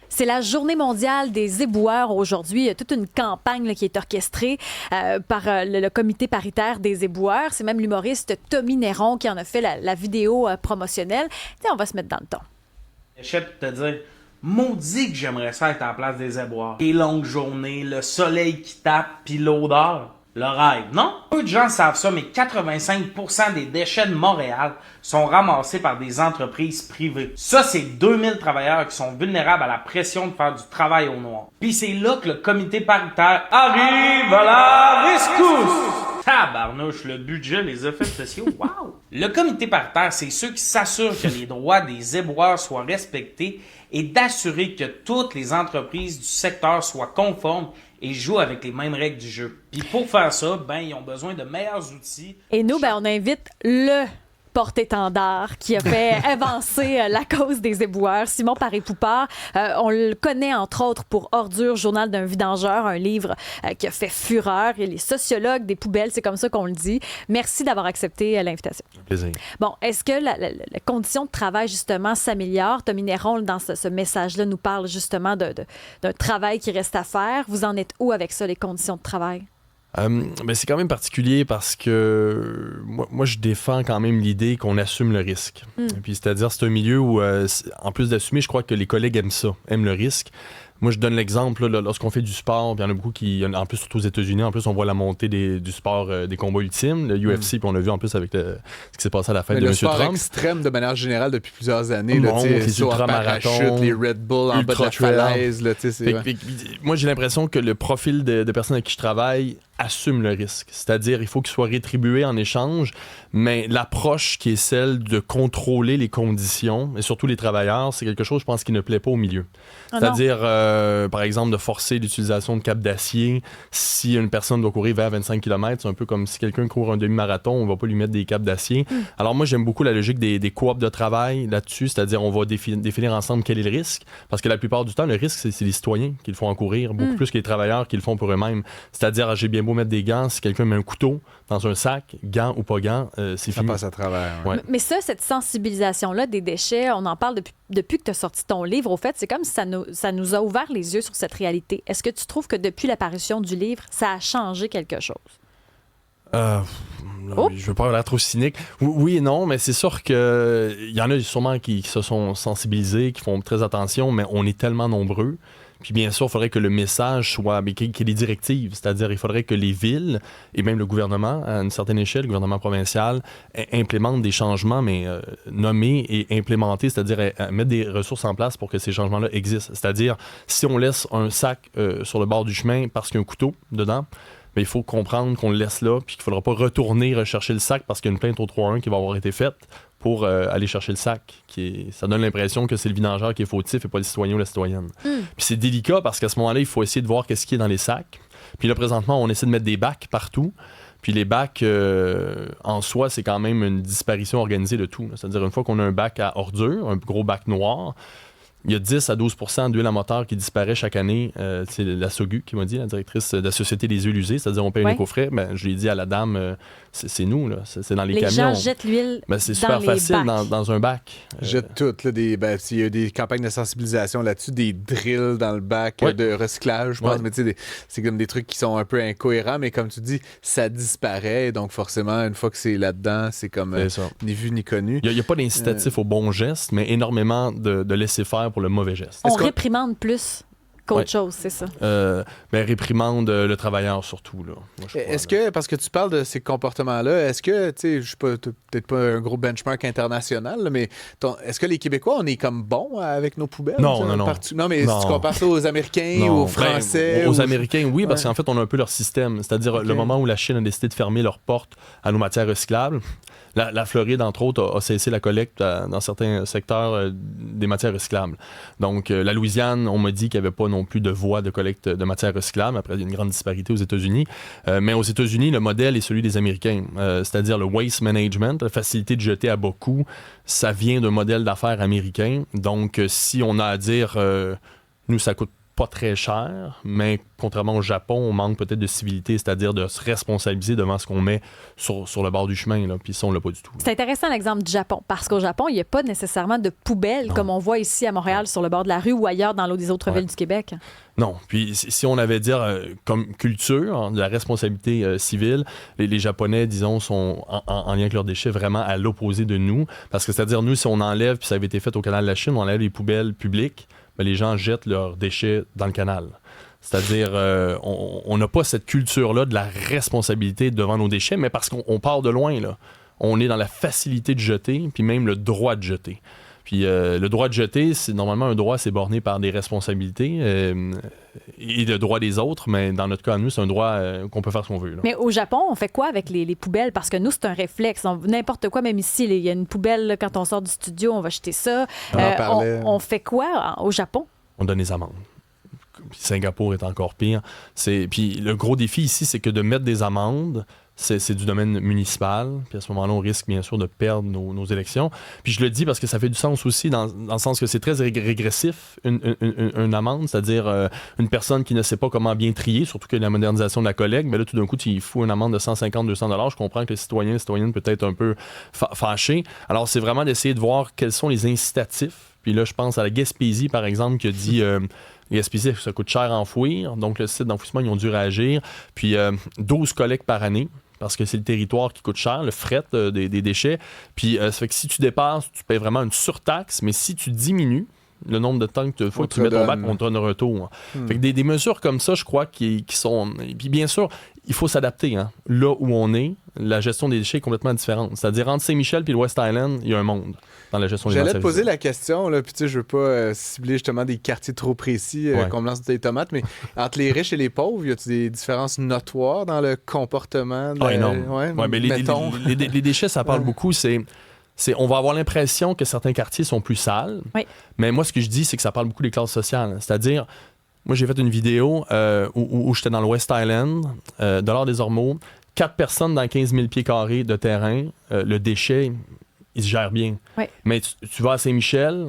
C'est la journée mondiale des éboueurs aujourd'hui. Il y a toute une campagne là, qui est orchestrée par le comité paritaire des éboueurs. C'est même l'humoriste Tommy Néron qui en a fait la vidéo promotionnelle. T'sais, on va se mettre dans le ton. J'achète de te dire, maudit que j'aimerais ça être à la place des éboueurs. Les longues journées, le soleil qui tape, puis l'odeur. Le rêve, non? Peu de gens savent ça, mais 85% des déchets de Montréal sont ramassés par des entreprises privées. Ça, c'est 2000 travailleurs qui sont vulnérables à la pression de faire du travail au noir. Puis c'est là que le comité paritaire arrive à la rescousse! Tabarnouche, le budget, les effets spéciaux, wow! Le comité paritaire, c'est ceux qui s'assurent que les droits des éboueurs soient respectés et d'assurer que toutes les entreprises du secteur soient conformes et jouent avec les mêmes règles du jeu. Puis pour faire ça, ils ont besoin de meilleurs outils. Et nous, on invite le porte-étendard qui a fait avancer la cause des éboueurs, Simon Paré-Poupard. On le connaît, entre autres, pour Ordure, Journal d'un vidangeur, un livre qui a fait fureur. Et les sociologues des poubelles, c'est comme ça qu'on le dit. Merci d'avoir accepté l'invitation. Un plaisir. Bon, est-ce que la condition de travail, justement, s'améliore? Tommy Néron, dans ce message-là, nous parle justement d'un travail qui reste à faire. Vous en êtes où avec ça, les conditions de travail? C'est quand même particulier parce que moi, je défends quand même l'idée qu'on assume le risque. Et puis, c'est-à-dire, c'est un milieu où, en plus d'assumer, je crois que les collègues aiment ça, aiment le risque. Moi, je donne l'exemple, là, lorsqu'on fait du sport, puis il y en a beaucoup qui, en plus, surtout aux États-Unis, en plus, on voit la montée du sport des combats ultimes, le UFC, puis on a vu en plus avec ce qui s'est passé à la fête de M. Trump. Le sport extrême, de manière générale, depuis plusieurs années, les ultramarathons, les Red Bull en bas de la falaise. Moi, j'ai l'impression que le profil de personnes avec qui je travaille assume le risque. C'est-à-dire, il faut qu'il soit rétribué en échange, mais l'approche qui est celle de contrôler les conditions, et surtout les travailleurs, c'est quelque chose, je pense, qui ne plaît pas au milieu. C'est-à-dire, par exemple, de forcer l'utilisation de capes d'acier si une personne doit courir vers 25 km. C'est un peu comme si quelqu'un court un demi-marathon, on va pas lui mettre des capes d'acier. Alors moi, j'aime beaucoup la logique des coops de travail là-dessus, c'est-à-dire on va définir ensemble quel est le risque, parce que la plupart du temps, le risque, c'est les citoyens qui le font encourir, beaucoup plus que les travailleurs qui le font pour eux-mêmes. C'est-à-dire, j'ai bien beau mettre des gants, si quelqu'un met un couteau dans un sac, gants ou pas gants, c'est fini. Ça passe à travers. Ouais. Mais ça, cette sensibilisation-là des déchets, on en parle depuis que tu as sorti ton livre. Au fait, c'est comme si ça nous a ouvert les yeux sur cette réalité. Est-ce que tu trouves que depuis l'apparition du livre, ça a changé quelque chose? Je veux pas avoir l'air trop cynique. Oui et non, mais c'est sûr qu'il y en a sûrement qui se sont sensibilisés, qui font très attention, mais on est tellement nombreux. Puis bien sûr, il faudrait que le message soit, qu'il y ait des directives, c'est-à-dire il faudrait que les villes et même le gouvernement, à une certaine échelle, le gouvernement provincial, implémentent des changements, mais nommés et implémentés, c'est-à-dire mettre des ressources en place pour que ces changements-là existent. C'est-à-dire, si on laisse un sac sur le bord du chemin parce qu'il y a un couteau dedans, il faut comprendre qu'on le laisse là, puis qu'il ne faudra pas retourner rechercher le sac parce qu'il y a une plainte au 3-1 qui va avoir été faite pour aller chercher le sac. Ça donne l'impression que c'est le vidangeur qui est fautif et pas le citoyen ou la citoyenne. Puis c'est délicat parce qu'à ce moment-là, il faut essayer de voir qu'est-ce qui est dans les sacs. Puis là, présentement, on essaie de mettre des bacs partout. Puis les bacs, en soi, c'est quand même une disparition organisée de tout. C'est-à-dire, une fois qu'on a un bac à ordures, un gros bac noir, il y a 10 à 12% d'huile à moteur qui disparaît chaque année. C'est la SOGU qui m'a dit, la directrice de la Société des huiles usées, c'est-à-dire on paye un éco-frais. Je l'ai dit à la dame, c'est nous, là. C'est dans les camions. Les gens jettent l'huile c'est super facile dans un bac. Jettent tout. Il y a des campagnes de sensibilisation là-dessus, des drills dans le bac de recyclage, je pense. Mais c'est comme des trucs qui sont un peu incohérents, mais comme tu dis, ça disparaît. Donc forcément, une fois que c'est là-dedans, c'est comme ni vu ni connu. Il n'y a pas d'incitatif au bon geste, mais énormément de laisser faire pour le mauvais geste. On réprimande plus qu'autre chose, c'est ça? Réprimande le travailleur surtout. Là. Est-ce que, parce que tu parles de ces comportements-là, est-ce que, tu sais, je suis peut-être pas un gros benchmark international, là, mais est-ce que les Québécois, on est comme bons avec nos poubelles? Non. Non, mais si tu compares ça aux Américains ou aux Français? Aux Américains, oui, parce qu'en fait, on a un peu leur système. C'est-à-dire, le moment où la Chine a décidé de fermer leurs portes à nos matières recyclables, la Floride, entre autres, a cessé la collecte dans certains secteurs des matières recyclables. Donc, la Louisiane, on m'a dit qu'il n'y avait pas non plus de voie de collecte de matières recyclables. Après, il y a une grande disparité aux États-Unis. Mais aux États-Unis, le modèle est celui des Américains. C'est-à-dire le waste management, la facilité de jeter à bas coût, ça vient d'un modèle d'affaires américain. Donc, si on a à dire, nous, ça coûte pas très cher, mais contrairement au Japon, on manque peut-être de civilité, c'est-à-dire de se responsabiliser devant ce qu'on met sur le bord du chemin, là, puis ça, on l'a pas du tout. C'est intéressant l'exemple du Japon, parce qu'au Japon, il n'y a pas nécessairement de poubelles comme on voit ici à Montréal, sur le bord de la rue ou ailleurs dans l'eau des autres villes du Québec. Non. Puis si on avait dire comme culture de la responsabilité civile, les Japonais, disons, sont en lien avec leurs déchets vraiment à l'opposé de nous. Parce que c'est-à-dire, nous, si on enlève, puis ça avait été fait au canal de la Chine, on enlève les poubelles publiques, ben, les gens jettent leurs déchets dans le canal. C'est-à-dire, on n'a pas cette culture-là de la responsabilité devant nos déchets, mais parce qu'on part de loin, là. On est dans la facilité de jeter, puis même le droit de jeter. Puis le droit de jeter, c'est normalement un droit, c'est borné par des responsabilités et le droit des autres, mais dans notre cas, nous, c'est un droit qu'on peut faire ce qu'on veut. Là. Mais au Japon, on fait quoi avec les poubelles? Parce que nous, c'est un réflexe. N'importe quoi, même ici, il y a une poubelle, là, quand on sort du studio, on va jeter ça. On fait quoi au Japon? On donne des amendes. Puis Singapour est encore pire. Puis le gros défi ici, c'est que de mettre des amendes, c'est du domaine municipal. Puis à ce moment-là, on risque bien sûr de perdre nos élections. Puis je le dis parce que ça fait du sens aussi dans le sens que c'est très régressif, une amende, c'est-à-dire une personne qui ne sait pas comment bien trier, surtout qu'il y a la modernisation de la collecte, mais là, tout d'un coup, tu fous une amende de 150-200 $. Je comprends que les citoyens et citoyennes peut être un peu fâchés. Alors, c'est vraiment d'essayer de voir quels sont les incitatifs. Puis là, je pense à la Gaspésie, par exemple, qui a dit... Gaspésie, ça coûte cher à enfouir. Donc, le site d'enfouissement, ils ont dû réagir. Puis, 12 collectes par année, parce que c'est le territoire qui coûte cher, le fret des déchets. Puis, ça fait que si tu dépasses, tu payes vraiment une surtaxe. Mais si tu diminues le nombre de temps que tu mets ton bac, on te donne un retour. Fait que des mesures comme ça, je crois, qui sont... Puis, bien sûr, il faut s'adapter. Hein. Là où on est, la gestion des déchets est complètement différente. C'est-à-dire, entre Saint-Michel et le West Island, il y a un monde dans la gestion des déchets. J'allais te poser la question, là, puis tu sais, je veux pas cibler justement des quartiers trop précis qu'on me lance des tomates, mais entre les riches et les pauvres, y a-t-il des différences notoires dans le comportement? Énorme. Ouais, mais les déchets, ça parle beaucoup, on va avoir l'impression que certains quartiers sont plus sales, mais moi, ce que je dis, c'est que ça parle beaucoup des classes sociales. C'est-à-dire, moi, j'ai fait une vidéo où j'étais dans le West Island, de l'Or des Ormeaux, 4 personnes dans 15 000 pieds carrés de terrain, le déchet, il se gère bien. Oui. Mais tu vas à Saint-Michel,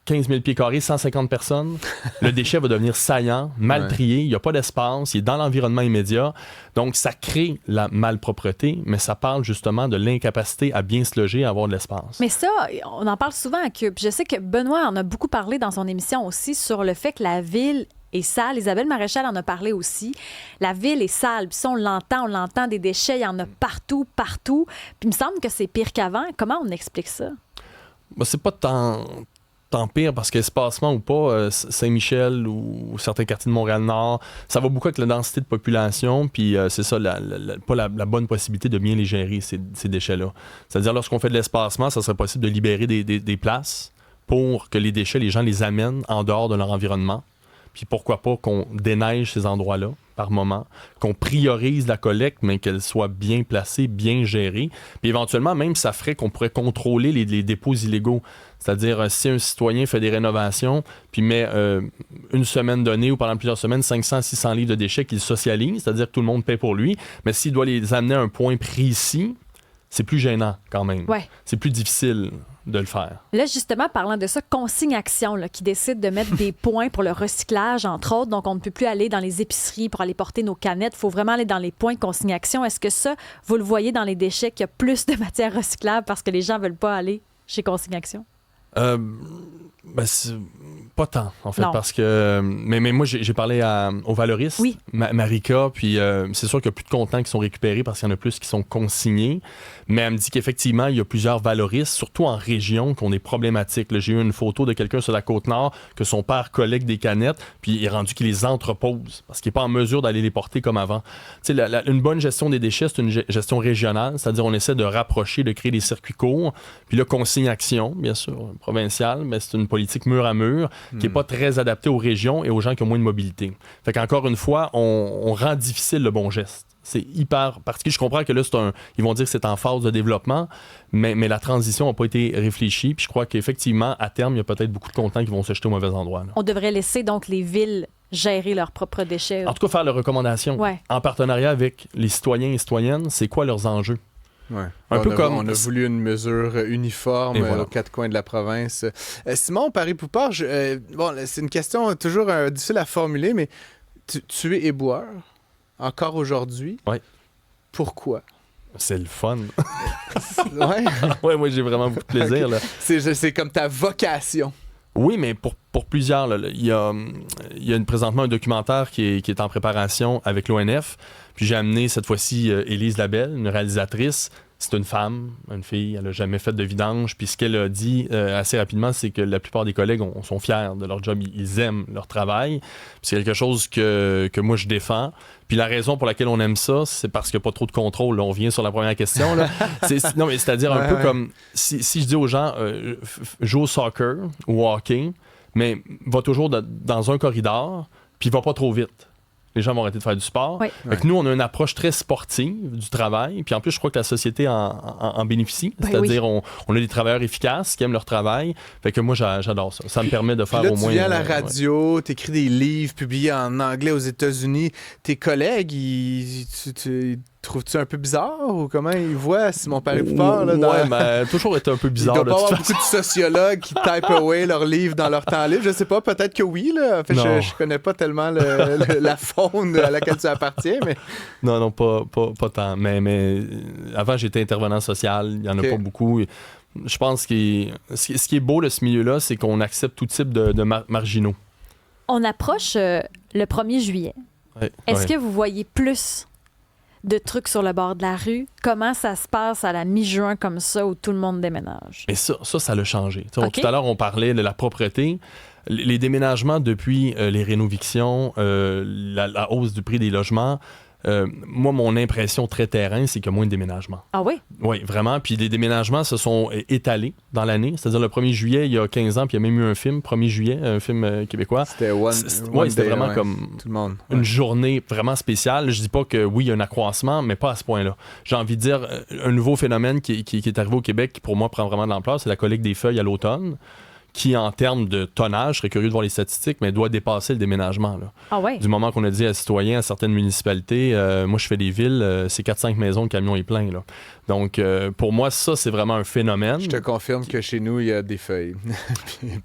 15 000 pieds carrés, 150 personnes, le déchet va devenir saillant, mal trié, il n'y a pas d'espace, il est dans l'environnement immédiat. Donc, ça crée la malpropreté, mais ça parle justement de l'incapacité à bien se loger, à avoir de l'espace. Mais ça, on en parle souvent à Cube. Je sais que Benoît en a beaucoup parlé dans son émission aussi sur le fait que la ville est sale. Isabelle Maréchal en a parlé aussi. La ville est sale. Puis ça, on l'entend, des déchets, il y en a partout. Puis il me semble que c'est pire qu'avant. Comment on explique ça? Ben, c'est pas tant pire parce qu'espacement ou pas, Saint-Michel ou certains quartiers de Montréal-Nord, ça va beaucoup avec la densité de population, puis c'est ça, pas la bonne possibilité de bien les gérer, ces déchets-là. C'est-à-dire, lorsqu'on fait de l'espacement, ça serait possible de libérer des places pour que les déchets, les gens les amènent en dehors de leur environnement. Puis pourquoi pas qu'on déneige ces endroits-là par moment, qu'on priorise la collecte, mais qu'elle soit bien placée, bien gérée. Puis éventuellement, même, ça ferait qu'on pourrait contrôler les dépôts illégaux. C'est-à-dire, si un citoyen fait des rénovations, puis met une semaine donnée ou pendant plusieurs semaines 500-600 livres de déchets qu'il socialise, c'est-à-dire que tout le monde paie pour lui, mais s'il doit les amener à un point précis, c'est plus gênant quand même. Ouais. C'est plus difficile de le faire. Là, justement, parlant de ça, Consigne Action, là, qui décide de mettre des points pour le recyclage, entre autres. Donc, on ne peut plus aller dans les épiceries pour aller porter nos canettes. Il faut vraiment aller dans les points Consigne Action. Est-ce que ça, vous le voyez dans les déchets, qu'il y a plus de matière recyclable parce que les gens ne veulent pas aller chez Consigne Action? C'est pas tant, en fait, non. parce que... Mais moi, j'ai parlé aux valoristes, oui. Marika, puis c'est sûr qu'il y a plus de contenants qui sont récupérés parce qu'il y en a plus qui sont consignés, mais elle me dit qu'effectivement, il y a plusieurs valoristes, surtout en région, qui ont des problématiques. Là, j'ai eu une photo de quelqu'un sur la Côte-Nord que son père collecte des canettes, puis il est rendu qu'il les entrepose parce qu'il n'est pas en mesure d'aller les porter comme avant. Tu sais, une bonne gestion des déchets, c'est une gestion régionale, c'est-à-dire on essaie de rapprocher, de créer des circuits courts, puis là, Consigne Action, bien sûr, provinciale, mais c'est une politique mur à mur qui n'est pas très adaptée aux régions et aux gens qui ont moins de mobilité. Fait qu'encore une fois, on rend difficile le bon geste. C'est hyper particulier. Je comprends que là, ils vont dire que c'est en phase de développement, mais la transition n'a pas été réfléchie. Puis je crois qu'effectivement, à terme, il y a peut-être beaucoup de contenants qui vont se jeter au mauvais endroit. Là. On devrait laisser donc les villes gérer leurs propres déchets. En tout cas, faire les recommandations en partenariat avec les citoyens et citoyennes. C'est quoi leurs enjeux? Ouais. Un peu comme... On a voulu une mesure uniforme aux quatre coins de la province. Simon Paré-Poupard, c'est une question toujours difficile à formuler, mais tu es éboueur encore aujourd'hui. Oui. Pourquoi? C'est le fun. Ouais. Ouais, moi, j'ai vraiment beaucoup de plaisir. Là. C'est comme ta vocation. Oui, mais pour plusieurs, là, il y a présentement un documentaire qui est en préparation avec l'ONF. Puis j'ai amené cette fois-ci Élise Labelle, une réalisatrice. C'est une femme, une fille, elle n'a jamais fait de vidange. Puis ce qu'elle a dit assez rapidement, c'est que la plupart des collègues sont fiers de leur job, ils aiment leur travail. Puis c'est quelque chose que moi je défends. Puis la raison pour laquelle on aime ça, c'est parce qu'il n'y a pas trop de contrôle. Là, on vient sur la première question. Là. Non, mais c'est-à-dire un peu comme si je dis aux gens joue au soccer ou au hockey, mais va toujours dans un corridor, puis va pas trop vite. Les gens vont arrêter de faire du sport. Oui. Fait que nous, on a une approche très sportive du travail. Puis en plus, je crois que la société en bénéficie. C'est-à-dire, on a des travailleurs efficaces qui aiment leur travail. Fait que moi, j'adore ça. Ça me permet de faire là, au moins... tu viens à la radio, t'écris des livres publiés en anglais aux États-Unis. Tes collègues, tu trouves-tu un peu bizarre ou comment ils voient Simon Paré-Poupard? Mais toujours été un peu bizarre. Il doit pas avoir beaucoup de sociologues qui type away leurs livres dans leur temps libre. Je sais pas, peut-être que oui. Là. En fait, je connais pas tellement la faune à laquelle tu appartiens. Mais... Non, pas tant. Mais avant, j'étais intervenant social. Il y en a pas beaucoup. Je pense que ce qui est beau de ce milieu-là, c'est qu'on accepte tout type de marginaux. On approche le 1er juillet. Ouais, Est-ce que vous voyez plus de trucs sur le bord de la rue? Comment ça se passe à la mi-juin comme ça où tout le monde déménage? Et ça l'a changé. Okay. Tout à l'heure, on parlait de la propreté. Les déménagements depuis les rénovictions, la hausse du prix des logements, moi, mon impression très terrain, c'est qu'il y a moins de déménagements. Ah oui? Oui, vraiment. Puis les déménagements se sont étalés dans l'année. C'est-à-dire le 1er juillet, il y a 15 ans, puis il y a même eu un film, 1er juillet, un film québécois. C'était c'était vraiment comme tout le monde. Une journée vraiment spéciale. Je dis pas que oui, il y a un accroissement, mais pas à ce point-là. J'ai envie de dire, un nouveau phénomène qui est arrivé au Québec, qui pour moi prend vraiment de l'ampleur, c'est la collecte des feuilles à l'automne, qui, en termes de tonnage, je serais curieux de voir les statistiques, mais doit dépasser le déménagement. Là. Ah ouais? Du moment qu'on a dit à citoyens, à certaines municipalités, moi, je fais des villes, c'est 4-5 maisons, le camion est plein. Là. Donc, pour moi, ça, c'est vraiment un phénomène. Je te confirme que chez nous, il y a des feuilles.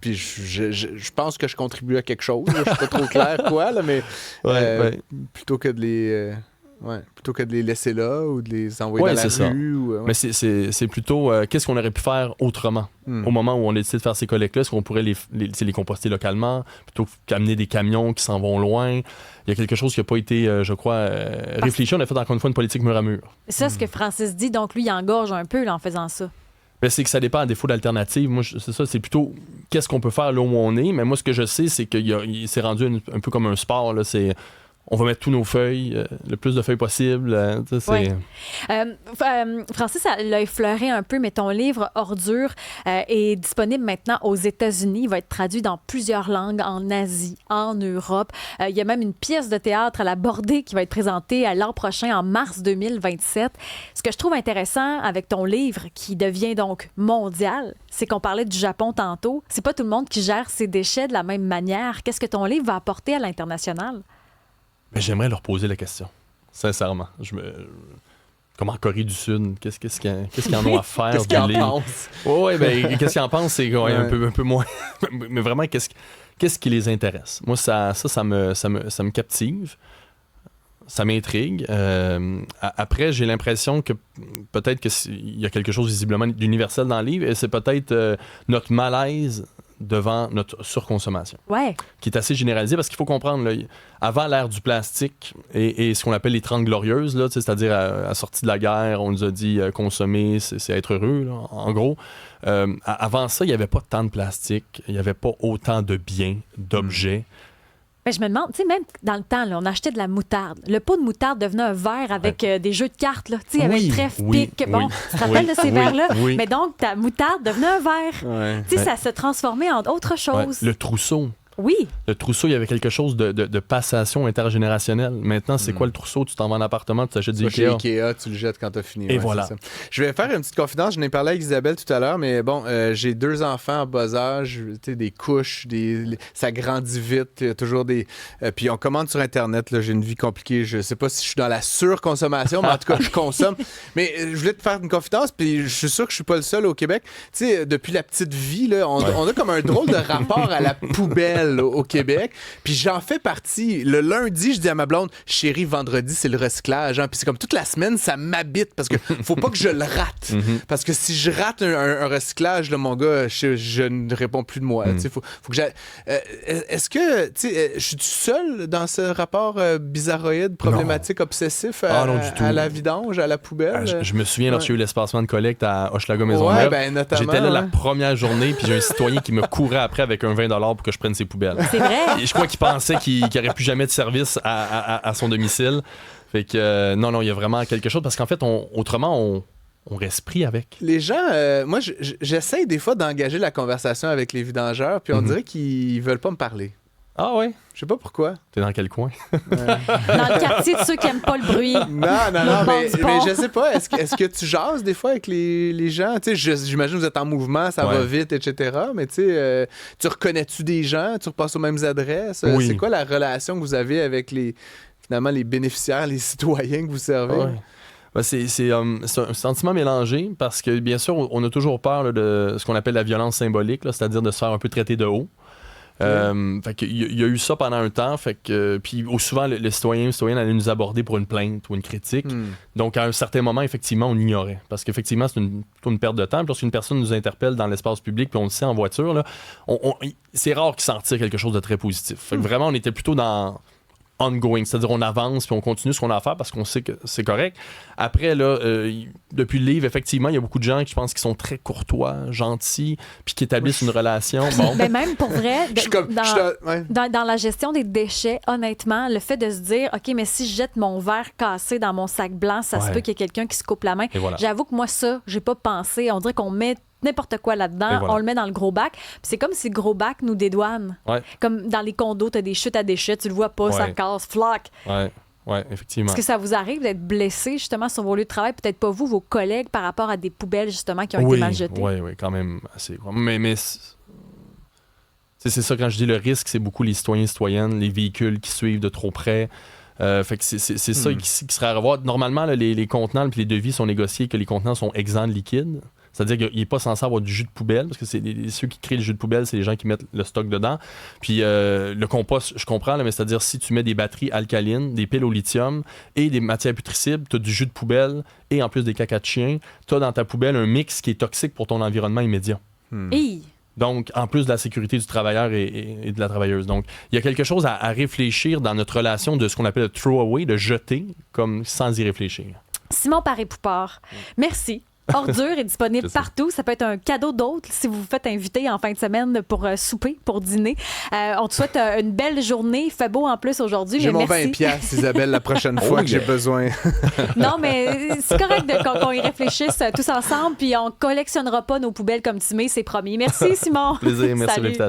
Puis je pense que je contribue à quelque chose. Je suis pas trop clair quoi, là, mais plutôt que de les... plutôt que de les laisser là ou de les envoyer dans la rue. Mais c'est plutôt qu'est-ce qu'on aurait pu faire autrement au moment où on a décidé de faire ces collectes-là. Est-ce qu'on pourrait les composter localement plutôt qu'amener des camions qui s'en vont loin? Il y a quelque chose qui n'a pas été, je crois, réfléchi. On a fait encore une fois une politique mur à mur. C'est ce que Francis dit. Donc, lui, il engorge un peu là, en faisant ça. Ben, c'est que ça dépend à défaut d'alternative. Moi, c'est ça, c'est plutôt qu'est-ce qu'on peut faire là où on est. Mais moi, ce que je sais, c'est qu'il s'est rendu un peu comme un sport. Là. On va mettre tous nos feuilles, le plus de feuilles possible. Francis l'a effleuré un peu, mais ton livre Ordures est disponible maintenant aux États-Unis. Il va être traduit dans plusieurs langues, en Asie, en Europe. Il y a même une pièce de théâtre à la Bordée qui va être présentée l'an prochain, en mars 2027. Ce que je trouve intéressant avec ton livre, qui devient donc mondial, c'est qu'on parlait du Japon tantôt. C'est pas tout le monde qui gère ses déchets de la même manière. Qu'est-ce que ton livre va apporter à l'international? Mais j'aimerais leur poser la question, sincèrement. Comme en Corée du Sud, qu'est-ce qu'ils en ont à faire? Qu'est-ce qu'ils en pensent? Oui, qu'est-ce qu'ils en pensent? C'est un peu moins. Mais vraiment, qu'est-ce qui les intéresse? Moi, ça me captive. Ça m'intrigue. Après, j'ai l'impression que peut-être qu'il y a quelque chose visiblement d'universel dans le livre, et c'est peut-être notre malaise devant notre surconsommation, qui est assez généralisée, parce qu'il faut comprendre, là, avant l'ère du plastique et ce qu'on appelle les 30 glorieuses, là, c'est-à-dire à la sortie de la guerre, on nous a dit consommer, c'est être heureux, là, en gros. Avant ça, il n'y avait pas tant de plastique, il n'y avait pas autant de biens, d'objets. Ben, je me demande, tu sais, même dans le temps, là, on achetait de la moutarde. Le pot de moutarde devenait un verre avec des jeux de cartes, là, tu sais, avec trèfle, pique. Bon, tu te rappelles de ces verres-là? Mais donc, ta moutarde devenait un verre. Tu sais, ça se transformait en autre chose. Le trousseau. Oui. Le trousseau, il y avait quelque chose de passation intergénérationnelle. Maintenant, c'est quoi le trousseau? Tu t'en vas en appartement, tu t'achètes du Chez Ikea. Ikea, tu le jettes quand t'as fini. Et voilà. C'est ça. Je vais faire une petite confidence. Je n'ai parlé avec Isabelle tout à l'heure, mais bon, j'ai 2 enfants en bas âge, des couches, ça grandit vite, il y a toujours des... puis on commande sur Internet, là, j'ai une vie compliquée. Je sais pas si je suis dans la surconsommation, mais en tout cas, je consomme. Mais je voulais te faire une confidence, puis je suis sûr que je suis pas le seul au Québec. Tu sais, depuis la petite vie, là, on a comme un drôle de rapport à la poubelle au Québec. Puis j'en fais partie. Le lundi, je dis à ma blonde, chérie, vendredi, c'est le recyclage. Hein? Puis c'est comme toute la semaine, ça m'habite parce que faut pas que je le rate. Parce que si je rate un recyclage, là, mon gars, je ne réponds plus de moi. Faut que j'aille. Est-ce que, tu sais, je suis seul dans ce rapport bizarroïde, problématique, obsessif à la vidange, à la poubelle? Je me souviens lorsqu'il y a eu l'espacement de collecte à Hochelaga Maisonneuve. Ben, notamment, j'étais là la première journée, puis j'ai un citoyen qui me courait après avec un 20$ pour que je prenne ses poubelles. C'est vrai? Et je crois qu'il pensait qu'il n'y aurait plus jamais de service à son domicile. Fait que non, il y a vraiment quelque chose parce qu'en fait, autrement, on reste pris avec. Les gens, moi, j'essaye des fois d'engager la conversation avec les vidangeurs, puis on dirait qu'ils veulent pas me parler. Ah ouais? Je sais pas pourquoi. T'es dans quel coin? Dans le quartier de ceux qui aiment pas le bruit. Non, mais je sais pas. Est-ce que tu jases des fois avec les gens? Tu sais, j'imagine que vous êtes en mouvement, ça va vite, etc. Mais tu sais, tu reconnais-tu des gens? Tu repasses aux mêmes adresses? Oui. C'est quoi la relation que vous avez avec finalement les bénéficiaires, les citoyens que vous servez? Ouais. Ben, c'est un sentiment mélangé parce que, bien sûr, on a toujours peur là, de ce qu'on appelle la violence symbolique, là, c'est-à-dire de se faire un peu traiter de haut. Fait que il y a eu ça pendant un temps, fait que puis souvent le citoyen allait nous aborder pour une plainte ou une critique. Donc à un certain moment, effectivement, on ignorait parce qu'effectivement c'est une perte de temps. Puis lorsqu'une personne nous interpelle dans l'espace public, puis on le sait en voiture là, c'est rare qu'il s'en retire quelque chose de très positif. Fait que vraiment on était plutôt dans ongoing, c'est-à-dire on avance puis on continue ce qu'on a à faire parce qu'on sait que c'est correct. Après, là, depuis le livre, effectivement, il y a beaucoup de gens qui je pense qui sont très courtois, gentils, puis qui établissent une relation. Bon. Ben même pour vrai, ouais. dans la gestion des déchets, honnêtement, le fait de se dire, OK, mais si je jette mon verre cassé dans mon sac blanc, ça se peut qu'il y ait quelqu'un qui se coupe la main. Voilà. J'avoue que moi, ça, j'ai pas pensé. On dirait qu'on met n'importe quoi là-dedans, voilà. on le met dans le gros bac. Puis c'est comme si le gros bac nous dédouane. Ouais. Comme dans les condos, t'as des chutes à déchets, tu le vois pas, ça casse, floc. Ouais, effectivement. Est-ce que ça vous arrive d'être blessé justement sur vos lieux de travail, peut-être pas vous, vos collègues, par rapport à des poubelles justement qui ont été mal jetées? Oui, quand même assez. Mais c'est ça, quand je dis le risque, c'est beaucoup les citoyens et citoyennes, les véhicules qui suivent de trop près. Fait que c'est ça qui serait à revoir. Normalement, là, les contenants et les devis sont négociés que les contenants sont exempts de liquide. C'est-à-dire qu'il n'est pas censé avoir du jus de poubelle, parce que ceux qui créent le jus de poubelle, c'est les gens qui mettent le stock dedans. Puis le compost, je comprends, là, mais c'est-à-dire si tu mets des batteries alcalines, des piles au lithium et des matières putricibles, tu as du jus de poubelle et en plus des caca de chien, tu as dans ta poubelle un mix qui est toxique pour ton environnement immédiat. Donc, en plus de la sécurité du travailleur et de la travailleuse. Donc, il y a quelque chose à réfléchir dans notre relation de ce qu'on appelle le throw-away, de jeter, comme sans y réfléchir. Simon Paré-Poupard, merci. Ordure est disponible partout. Ça peut être un cadeau d'autre si vous vous faites inviter en fin de semaine pour souper, pour dîner. On te souhaite une belle journée. Il fait beau en plus aujourd'hui. J'ai mon merci. 20$, Isabelle, la prochaine fois que j'ai besoin. Non, mais c'est correct qu'on y réfléchisse tous ensemble, puis on collectionnera pas nos poubelles comme Timé, c'est promis. Merci, Simon. Plaisir, merci. Salut.